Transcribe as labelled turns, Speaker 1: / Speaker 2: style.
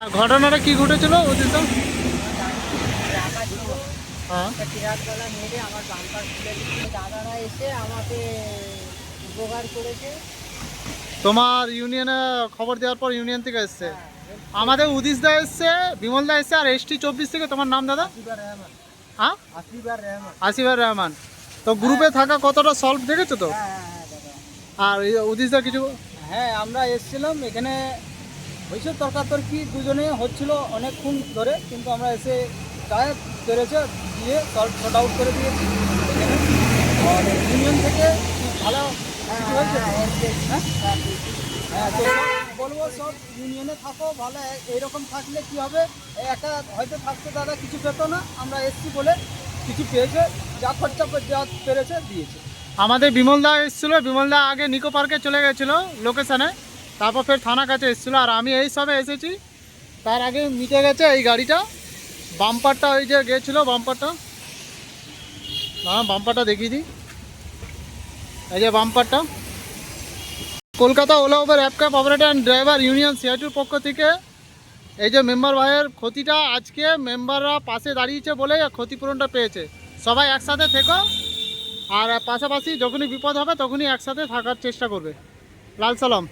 Speaker 1: ঘটনাটা কি ঘটেছিল ওদিনটা? হ্যাঁ,
Speaker 2: ট্রাকওয়ালা মেরে আমার বাম্পার খুলে দিচ্ছে, দাদারা এসে আমাকে উপকার করেছে।
Speaker 1: তোমার ইউনিয়নে খবর দেওয়ার পর ইউনিয়ন থেকে এসছে, আমাদের উদিস দা এসছে, বিমল দা এসছে, আর ST24 থেকে তোমার নাম দাদা?
Speaker 2: আসিফার রহমান।
Speaker 1: হ্যাঁ,
Speaker 2: আসিফার রহমান।
Speaker 1: আসিফার রহমান। তো গ্রুপে থাকা কতটা সলভ দেখেছো তো?
Speaker 2: হ্যাঁ হ্যাঁ হ্যাঁ দাদা।
Speaker 1: আর উদিস দা কিছু?
Speaker 2: হ্যাঁ, আমরা এসেছিলাম এখানে, হয়েছে তর্কাতর্কি দুজনে হচ্ছিল অনেকক্ষণ ধরে, কিন্তু আমরা এসে গায়ে পেরেছে দিয়ে শর্ট আউট করে দিয়েছি এখানে। আর ইউনিয়ন থেকে কি ভালো কিছু হয়েছে? হ্যাঁ হ্যাঁ, তো বলবো সব ইউনিয়নে থাকো ভালো। এইরকম থাকলে কি হবে, একা হয়তো থাকতে দাদা কিছু পেতো না, আমরা এসছি বলে কিছু পেয়েছে, যা খরচা যা পেরেছে দিয়েছে।
Speaker 1: আমাদের বিমল দা এসেছিল, বিমল দা আগে নিকো পার্কে চলে গেছিল লোকেশনে, তারপর ফের থানা কাছে এসেছিলো, আর আমি এই সবে এসেছি। তার আগে মিটে গেছে এই গাড়িটা, বাম্পারটা ওই যে গেছিলো বাম্পারটা, না বাম্পারটা দেখিয়ে দিই, এই যে বাম্পারটা। Kolkata Ola Uber app cab operator and driver union সিআইটির পক্ষ থেকে এই যে মেম্বার ভাইয়ের ক্ষতিটা, আজকে মেম্বাররা পাশে দাঁড়িয়েছে বলে ক্ষতিপূরণটা পেয়েছে। সবাই একসাথে থেকো, আর পাশাপাশি যখনই বিপদ হবে তখনই একসাথে থাকার চেষ্টা করবে। লাল সালাম।